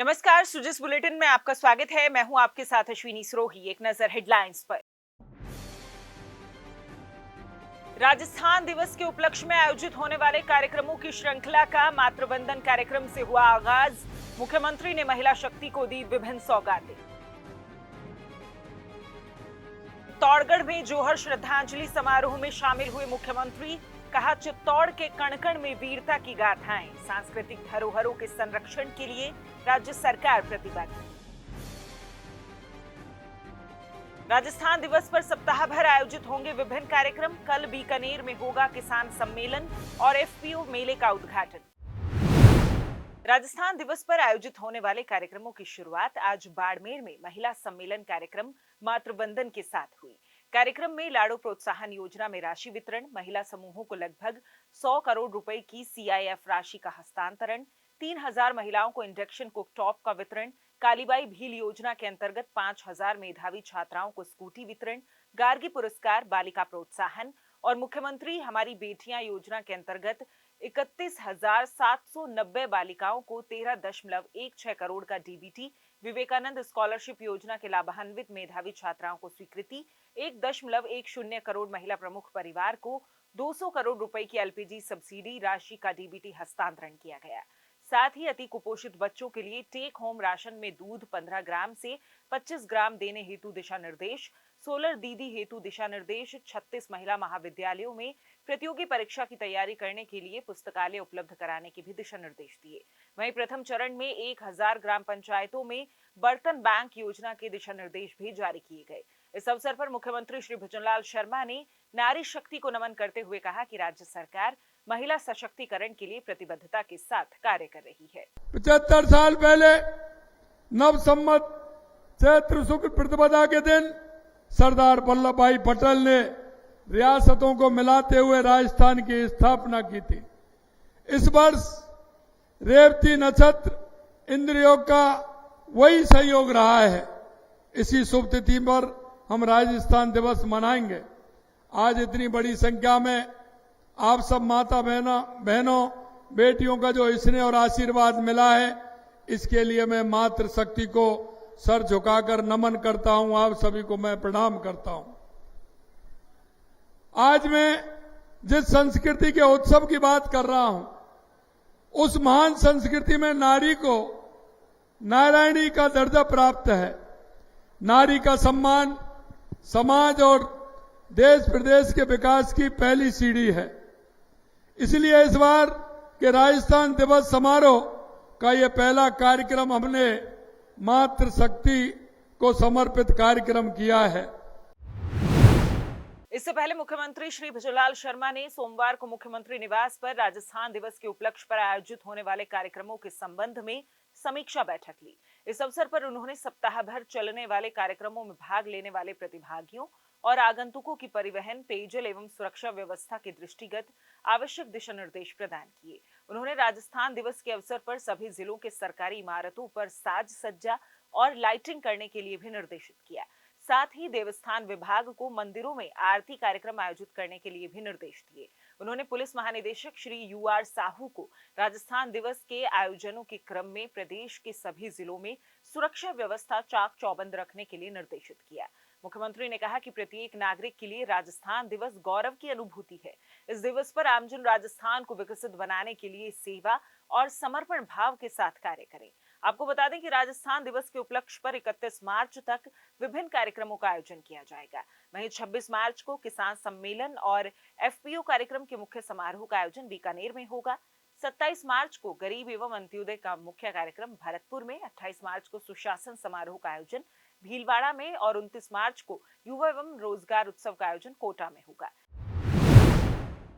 नमस्कार, सुजिस बुलेटिन में आपका स्वागत है। मैं हूं आपके साथ अश्विनी सरोही। एक नजर हेडलाइंस पर। राजस्थान दिवस के उपलक्ष्य में आयोजित होने वाले कार्यक्रमों की श्रृंखला का मातृवंदन कार्यक्रम से हुआ आगाज। मुख्यमंत्री ने महिला शक्ति को दी विभिन्न सौगातें। चित्तौड़गढ़ में जोहर श्रद्धांजलि समारोह में शामिल हुए मुख्यमंत्री। कहा, चित्तौड़ के कण कण में वीरता की गाथाएं। सांस्कृतिक धरोहरों के संरक्षण के लिए राज्य सरकार प्रतिबद्ध। राजस्थान दिवस पर सप्ताह भर आयोजित होंगे विभिन्न कार्यक्रम। कल बीकानेर में होगा किसान सम्मेलन और एफपीओ मेले का उद्घाटन। राजस्थान दिवस पर आयोजित होने वाले कार्यक्रमों की शुरुआत आज बाड़मेर में महिला सम्मेलन कार्यक्रम मातृवंदन के साथ हुई। कार्यक्रम में लाड़ो प्रोत्साहन योजना में राशि वितरण, महिला समूहों को लगभग 100 करोड़ रुपए की सीआईएफ राशि का हस्तांतरण, 3000 महिलाओं को इंडक्शन कुकटॉप का वितरण, कालीबाई भील योजना के अंतर्गत 5000 मेधावी छात्राओं को स्कूटी वितरण, गार्गी पुरस्कार, बालिका प्रोत्साहन और मुख्यमंत्री हमारी बेटियां योजना के अंतर्गत 31,790 बालिकाओं को 13.16 करोड़ का डीबीटी, विवेकानंद स्कॉलरशिप योजना के लाभान्वित मेधावी छात्राओं को स्वीकृति, 1.10 करोड़ महिला प्रमुख परिवार को 200 करोड़ रुपए की एलपीजी सब्सिडी राशि का डीबीटी हस्तांतरण किया गया। साथ ही अति कुपोषित बच्चों के लिए टेक होम राशन में दूध 15 ग्राम से 25 ग्राम देने हेतु दिशा निर्देश, सोलर दीदी हेतु दिशा निर्देश, 36 महिला महाविद्यालयों में प्रतियोगी परीक्षा की तैयारी करने के लिए पुस्तकालय उपलब्ध कराने के भी दिशा निर्देश दिए। वहीं प्रथम चरण में 1000 ग्राम पंचायतों में बर्तन बैंक योजना के दिशा निर्देश भी जारी किए गए। इस अवसर पर मुख्यमंत्री श्री भुजनलाल शर्मा ने नारी शक्ति को नमन करते हुए कहा कि राज्य सरकार महिला सशक्तिकरण के लिए प्रतिबद्धता के साथ कार्य कर रही है। 75 साल पहले नव संवत चैत्र शुक्ल प्रतिपदा के दिन सरदार वल्लभ भाई पटेल ने रियासतों को मिलाते हुए राजस्थान की स्थापना की थी। इस वर्ष रेवती नक्षत्र इंद्रयोग का वही सहयोग रहा है। इसी शुभ तिथि पर हम राजस्थान दिवस मनाएंगे। आज इतनी बड़ी संख्या में आप सब माता बहनों बेटियों का जो स्नेह और आशीर्वाद मिला है, इसके लिए मैं मातृ शक्ति को सर झुकाकर नमन करता हूं। आप सभी को मैं प्रणाम करता हूं। आज मैं जिस संस्कृति के उत्सव की बात कर रहा हूं, उस महान संस्कृति में नारी को नारायणी का दर्जा प्राप्त है। नारी का सम्मान समाज और देश प्रदेश के विकास की पहली सीढ़ी है। इसलिए इस बार के राजस्थान दिवस समारोह का यह पहला कार्यक्रम हमने मातृ शक्ति को समर्पित कार्यक्रम किया है। इससे पहले मुख्यमंत्री श्री भुजनलाल शर्मा ने सोमवार को मुख्यमंत्री निवास पर राजस्थान दिवस के उपलक्ष्य पर आयोजित होने वाले कार्यक्रमों के संबंध में समीक्षा बैठक ली। इस अवसर पर उन्होंने सप्ताह भर चलने वाले कार्यक्रमों में भाग लेने वाले प्रतिभागियों और आगंतुकों की परिवहन, पेयजल एवं सुरक्षा व्यवस्था के दृष्टिगत आवश्यक दिशा निर्देश प्रदान किए। उन्होंने राजस्थान दिवस के अवसर पर सभी जिलों के सरकारी इमारतों पर साज सज्जा और लाइटिंग करने के लिए भी निर्देशित किया। साथ ही देवस्थान विभाग को मंदिरों में आरती कार्यक्रम आयोजित करने के लिए भी निर्देश दिए। उन्होंने पुलिस महानिदेशक श्री यूआर साहू को राजस्थान दिवस के आयोजनों के क्रम में प्रदेश के सभी जिलों में सुरक्षा व्यवस्था चाक चौबंद रखने के लिए निर्देशित किया। मुख्यमंत्री ने कहा कि प्रत्येक नागरिक के लिए राजस्थान दिवस गौरव की अनुभूति है। इस दिवस पर आमजन राजस्थान को विकसित बनाने के लिए सेवा और समर्पण भाव के साथ कार्य करें। आपको बता दें कि राजस्थान दिवस के उपलक्ष्य पर 31 मार्च तक विभिन्न कार्यक्रमों का आयोजन किया जाएगा। वहीं 26 मार्च को किसान सम्मेलन और एफपीओ कार्यक्रम के मुख्य समारोह का आयोजन बीकानेर में होगा। 27 मार्च को गरीब एवं अंत्योदय का मुख्य कार्यक्रम भरतपुर में, 28 मार्च को सुशासन समारोह का आयोजन भीलवाड़ा में और 29 मार्च को युवा एवं रोजगार उत्सव का आयोजन कोटा में होगा।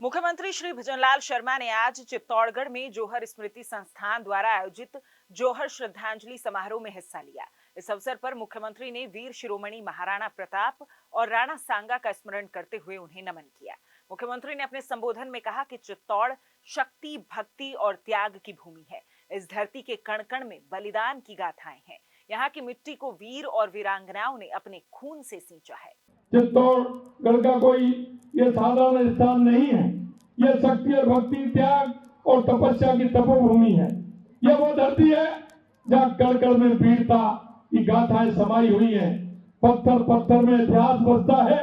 मुख्यमंत्री श्री भुजनलाल शर्मा ने आज चित्तौड़गढ़ में जोहर स्मृति संस्थान द्वारा आयोजित जोहर श्रद्धांजलि समारोह में हिस्सा लिया। इस अवसर पर मुख्यमंत्री ने वीर शिरोमणि महाराणा प्रताप और राणा सांगा का स्मरण करते हुए उन्हें नमन किया। मुख्यमंत्री ने अपने संबोधन में कहा कि चित्तौड़ शक्ति, भक्ति और त्याग की भूमि है। इस धरती के कण कण में बलिदान की गाथाएं हैं। यहाँ की मिट्टी को वीर और वीरांगनाओं ने अपने खून से सींचा है। चित्तौड़गढ़ का कोई ये साधारण स्थान नहीं है। ये शक्ति और भक्ति, त्याग और तपस्या की तपोभूमि है। यह वो धरती है जहाँ कण कण में वीरता की गाथाएं समाई हुई हैं, पत्थर पत्थर में इतिहास बसता है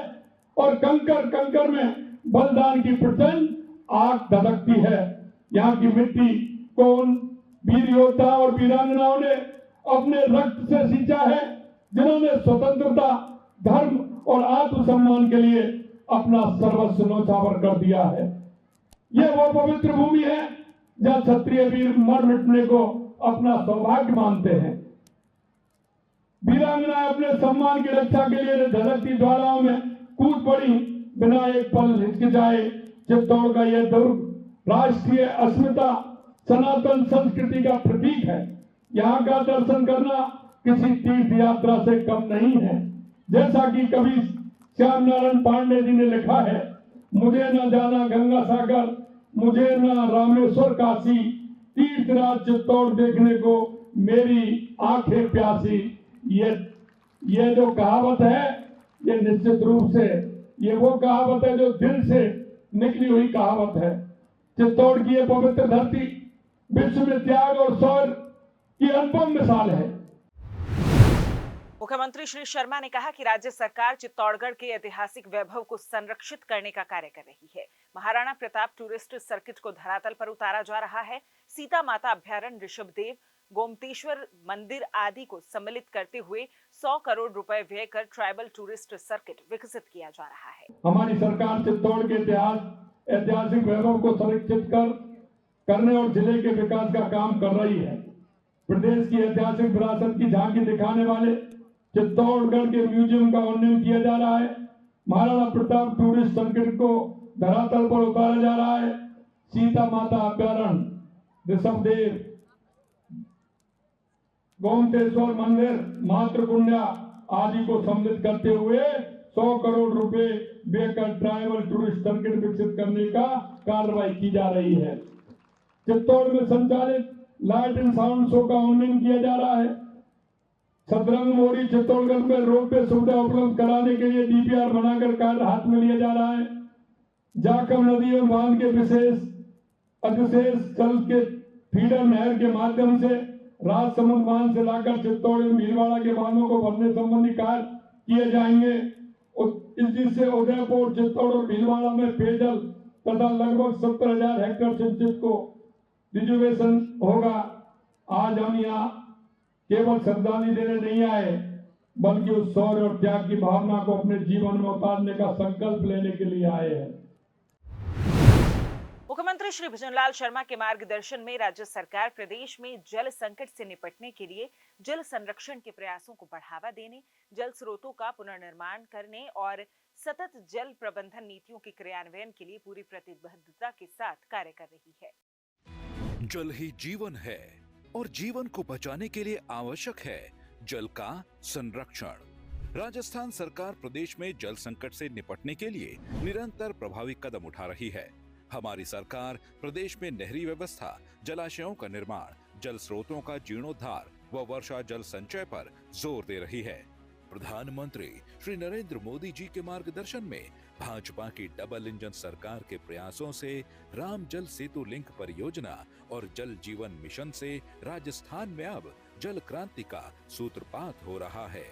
और कंकर कंकर में बलिदान की प्रचंड आग धधकती है। यहाँ की मिट्टी को उन वीर योद्धा और वीरांगनाओं ने अपने रक्त से सींचा है, जिन्होंने स्वतंत्रता, धर्म और आत्मसम्मान के लिए अपना सर्वस्व न्यौछावर कर दिया है। यह वो पवित्र भूमि है जहाँ क्षत्रिय वीर मर मिटने को अपना सौभाग्य मानते हैं। वीरांगनाएं अपने सम्मान की रक्षा के लिए धधकती ज्वालाओं में कूद पड़ी, बिना एक पल हिचकिचाए। चित्तौड़ का यह दुर्ग राष्ट्रीय अस्मिता, सनातन संस्कृति का प्रतीक है। यहाँ का दर्शन करना किसी तीर्थ यात्रा से कम नहीं है। जैसा कि कवि श्याम नारायण पांडे जी ने लिखा है, मुझे न जाना गंगा सागर, मुझे न रामेश्वर काशी, तीर्थराज चित्तौड़ देखने को मेरी आंखें प्यासी। ये जो कहावत है, ये निश्चित रूप से ये वो कहावत है जो दिल से निकली हुई कहावत है। चित्तौड़ की ये पवित्र धरती विश्व में त्याग और शौर्य की अनुपम मिसाल है। मुख्यमंत्री श्री शर्मा ने कहा कि राज्य सरकार चित्तौड़गढ़ के ऐतिहासिक वैभव को संरक्षित करने का कार्य कर रही है। महाराणा प्रताप टूरिस्ट सर्किट को धरातल पर उतारा जा रहा है। सीता माता अभ्यारण्य, ऋषभदेव, गोमतेश्वर मंदिर आदि को सम्मिलित करते हुए 100 करोड़ रुपए व्यय कर ट्राइबल टूरिस्ट सर्किट विकसित किया जा रहा है। हमारी सरकार चित्तौड़ के ऐतिहासिक वैभव को संरक्षित करने और जिले के विकास का काम कर रही है। प्रदेश की ऐतिहासिक विरासत की झांकी दिखाने वाले चित्तौड़गढ़ के म्यूजियम का उन्नयन किया जा रहा है। महाराणा प्रताप टूरिस्ट सर्किट को धरातल पर उतारा जा रहा है। सीता माता अभ्यारण्य, ऋषभदेव, गोमतेश्वर मंदिर, मातृकुंडा आदि को सम्मिलित करते हुए 100 करोड़ रुपए देकर ट्राइबल टूरिस्ट सर्किट विकसित करने का कार्रवाई की जा रही है। चित्तौड़ में संचालित लाइट एंड साउंड शो का उन्नयन किया जा रहा है। सतरंग मोरी चित्तौड़गढ़ में रोपवे सुविधा उपलब्ध कराने के लिए डीपीआर बनाकर कार्य हाथ में लिया जा रहा है। जाखम नदी और बांध के अधिशेष जल के फीडर नहर के माध्यम से राजसमंद बांध से लाकर चित्तौड़ एवं भीलवाड़ा के बांधों को भरने संबंधी कार्य किए जाएंगे। जिससे उदयपुर, चित्तौड़ और भीलवाड़ा में पेयजल तथा लगभग 70,000 हेक्टेयर सिंचित को रिजर्वेशन होगा। आज हम यहाँ केवल श्रद्धांजलि देने नहीं आए, बल्कि उस शौर्य और त्याग की भावना को अपने जीवन में उतारने का संकल्प लेने के लिए आए हैं। मुख्यमंत्री श्री भजनलाल शर्मा के मार्गदर्शन में राज्य सरकार प्रदेश में जल संकट से निपटने के लिए जल संरक्षण के प्रयासों को बढ़ावा देने, जल स्रोतों का पुनर्निर्माण करने और सतत जल प्रबंधन नीतियों के क्रियान्वयन के लिए पूरी प्रतिबद्धता के साथ कार्य कर रही है। जल ही जीवन है और जीवन को बचाने के लिए आवश्यक है जल का संरक्षण। राजस्थान सरकार प्रदेश में जल संकट से निपटने के लिए निरंतर प्रभावी कदम उठा रही है। हमारी सरकार प्रदेश में नहरी व्यवस्था, जलाशयों का निर्माण, जल स्रोतों का जीर्णोद्धार व वर्षा जल संचय पर जोर दे रही है। प्रधानमंत्री श्री नरेंद्र मोदी जी के मार्गदर्शन में भाजपा की डबल इंजन सरकार के प्रयासों से राम जल सेतु लिंक परियोजना और जल जीवन मिशन से राजस्थान में अब जल क्रांति का सूत्रपात हो रहा है।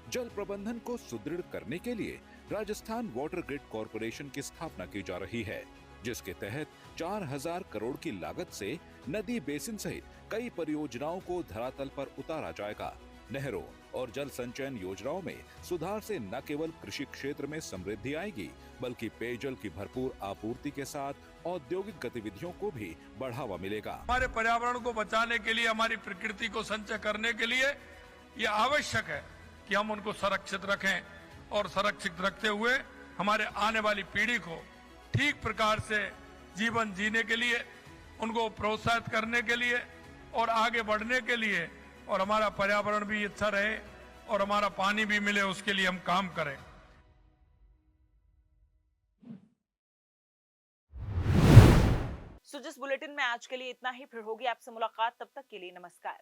जल प्रबंधन को सुदृढ़ करने के लिए राजस्थान वाटर ग्रिड कॉरपोरेशन की स्थापना की जा रही है, जिसके तहत 4000 करोड़ की लागत से नदी बेसिन सहित कई परियोजनाओं को धरातल पर उतारा जाएगा। नहरों और जल संचयन योजनाओं में सुधार से न केवल कृषि क्षेत्र में समृद्धि आएगी, बल्कि पेयजल की भरपूर आपूर्ति के साथ औद्योगिक गतिविधियों को भी बढ़ावा मिलेगा। हमारे पर्यावरण को बचाने के लिए, हमारी प्रकृति को संचय करने के लिए ये आवश्यक है कि हम उनको संरक्षित रखें और संरक्षित रखते हुए हमारे आने वाली पीढ़ी को ठीक प्रकार से जीवन जीने के लिए, उनको प्रोत्साहित करने के लिए और आगे बढ़ने के लिए, और हमारा पर्यावरण भी अच्छा रहे और हमारा पानी भी मिले, उसके लिए हम काम करें। जिस बुलेटिन में आज के लिए इतना ही। फिर होगी आपसे मुलाकात, तब तक के लिए नमस्कार।